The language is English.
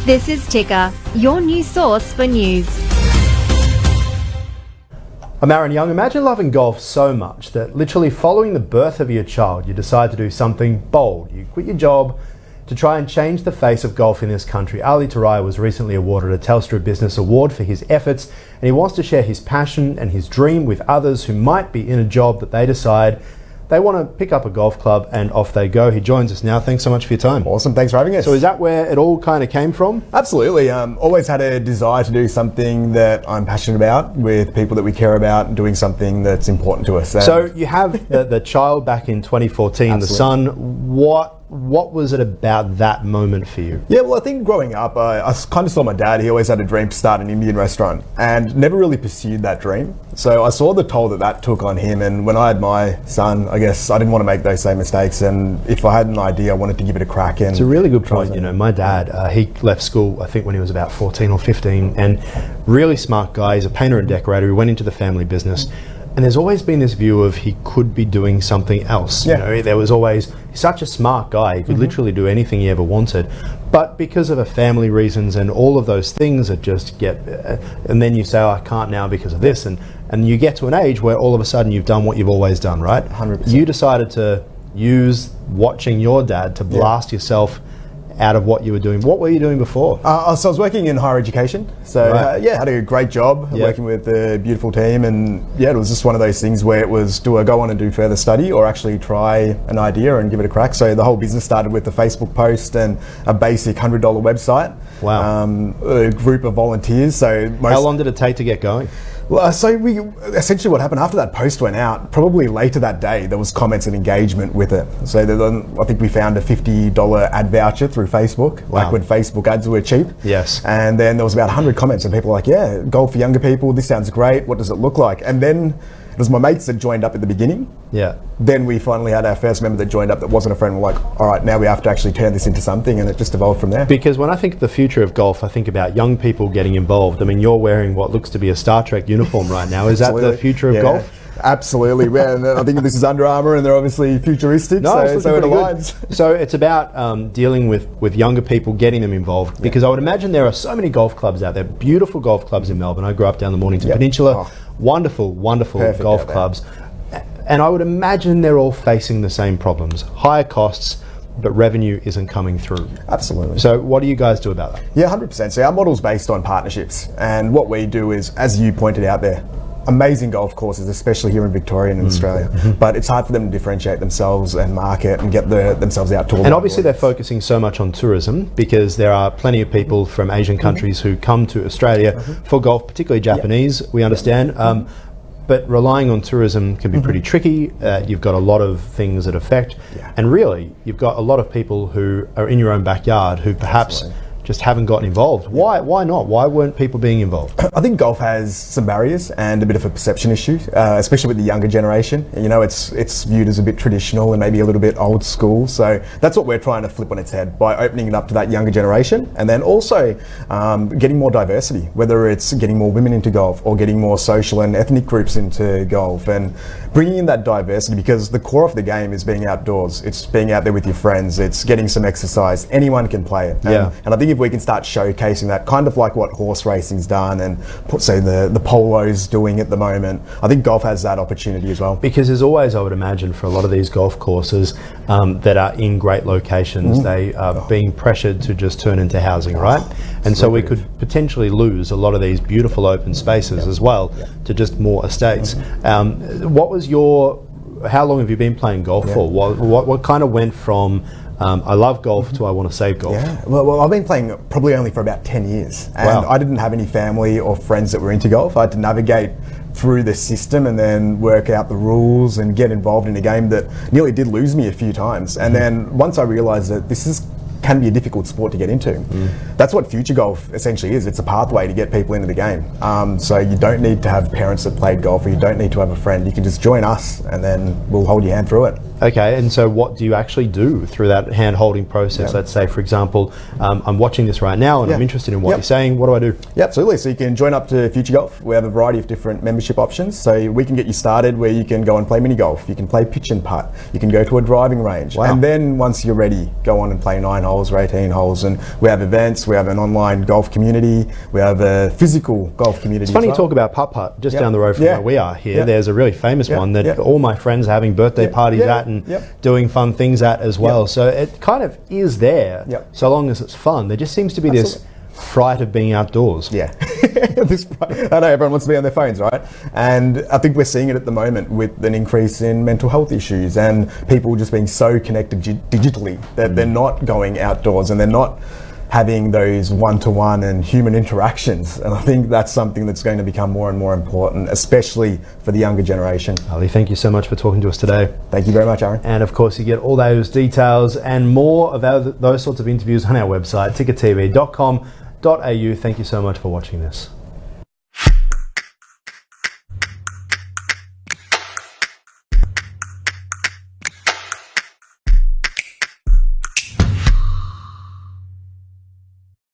This is Ticker, your new source for news. I'm Ahron Young. Imagine loving golf so much that literally following the birth of your child, you decide to do something bold. You quit your job to try and change the face of golf in this country. Terai was recently awarded a Telstra Business Award for his efforts, and he wants to share his passion and his dream with others who might be in a job that they decide they want to pick up a golf club and off they go. He joins us now. Thanks so much for your time. Awesome, thanks for having us. So is that where it all kind of came from? Absolutely. Always had a desire to do something that I'm passionate about with people that we care about and doing something that's important to us. So you have the child back in 2014, Absolutely. the son. What was it about that moment for you? Yeah, well, I think growing up, I kind of saw my dad. He always had a dream to start an Indian restaurant and never really pursued that dream. So I saw the toll that took on him. And when I had my son, I guess I didn't want to make those same mistakes. And if I had an idea, I wanted to give it a crack. And it's a really good point. You know, my dad, he left school, I think, when he was about 14 or 15, and really smart guy. He's a painter and decorator. He went into the family business. And there's always been this view of he could be doing something else. Yeah. You know, there was always, he's such a smart guy, he could literally do anything he ever wanted. But because of a family reasons and all of those things that just get, and then you say, oh, I can't now because of this. And you get to an age where all of a sudden you've done what you've always done, right? 100%. You decided to use watching your dad to blast yourself out of what you were doing. What were you doing before? So I was working in higher education. So had a great job working with a beautiful team, and it was just one of those things where it was, do I go on and do further study or actually try an idea and give it a crack? So the whole business started with a Facebook post and a basic $100 website. Wow. A group of volunteers. So how long did it take to get going? Well, so we essentially what happened after that post went out, probably later that day, there was comments and engagement with it. So then I think we found a $50 ad voucher through Facebook, like when Facebook ads were cheap. Yes. And then there was about 100 comments and people were like, yeah, golf for younger people, this sounds great, what does it look like? And then it was my mates that joined up at the beginning. Yeah. Then we finally had our first member that joined up that wasn't a friend. We're like, all right, now we have to actually turn this into something, and it just evolved from there. Because when I think of the future of golf, I think about young people getting involved. I mean, you're wearing what looks to be a Star Trek uniform right now. Is that the future of golf? Absolutely. And I think this is Under Armour, and they're obviously futuristic, so it aligns. So it's about dealing with younger people, getting them involved, because I would imagine there are so many golf clubs out there, beautiful golf clubs in Melbourne. I grew up down the Mornington Peninsula, wonderful golf clubs. And I would imagine they're all facing the same problems, higher costs, but revenue isn't coming through. Absolutely. So what do you guys do about that? Yeah, 100%. So our model's based on partnerships, and what we do is, as you pointed out there, amazing golf courses, especially here in Victoria and in Australia, but it's hard for them to differentiate themselves and market and get themselves out to all. And obviously they're focusing so much on tourism because there are plenty of people from Asian countries who come to Australia for golf, particularly Japanese, we understand. But relying on tourism can be pretty tricky. You've got a lot of things that affect, and really you've got a lot of people who are in your own backyard who perhaps just haven't gotten involved. Why not? Why weren't people being involved? I think golf has some barriers and a bit of a perception issue, especially with the younger generation. You know, it's viewed as a bit traditional and maybe a little bit old school. So that's what we're trying to flip on its head by opening it up to that younger generation, and then also getting more diversity, whether it's getting more women into golf or getting more social and ethnic groups into golf, and bringing in that diversity, because the core of the game is being outdoors. It's being out there with your friends. It's getting some exercise. Anyone can play it. And I think if we can start showcasing that, kind of like what horse racing's done and say the polo's doing at the moment, I think golf has that opportunity as well. Because there's always, I would imagine, for a lot of these golf courses that are in great locations, they are being pressured to just turn into housing, right? And so we could potentially lose a lot of these beautiful open spaces as well to just more estates. How long have you been playing golf for? What kind of went from I love golf to I want to save golf? Yeah, well, I've been playing probably only for about 10 years. And I didn't have any family or friends that were into golf. I had to navigate through the system and then work out the rules and get involved in a game that nearly did lose me a few times. And then once I realised that this can be a difficult sport to get into. That's what future golf essentially is. It's a pathway to get people into the game. So you don't need to have parents that played golf, or you don't need to have a friend. You can just join us and then we'll hold your hand through it. Okay, and so what do you actually do through that hand-holding process? Let's say, for example, I'm watching this right now and I'm interested in what you're saying. What do I do? Yeah, absolutely. So you can join up to Future Golf. We have a variety of different membership options. So we can get you started where you can go and play mini golf. You can play pitch and putt. You can go to a driving range. Wow. And then once you're ready, go on and play 9 holes or 18 holes. And we have events. We have an online golf community. We have a physical golf community. It's funny as you well. talk about putt-putt. Just down the road from where we are here, there's a really famous one that all my friends are having birthday parties at and doing fun things at as well. So it kind of is there, so long as it's fun. There just seems to be this fright of being outdoors. Yeah. I know everyone wants to be on their phones, right? And I think we're seeing it at the moment with an increase in mental health issues and people just being so connected digitally that they're not going outdoors and they're not having those one-to-one and human interactions. And I think that's something that's going to become more and more important, especially for the younger generation. Ali, thank you so much for talking to us today. Thank you very much, Ahron. And of course, you get all those details and more of those sorts of interviews on our website, tickertv.com.au. Thank you so much for watching this.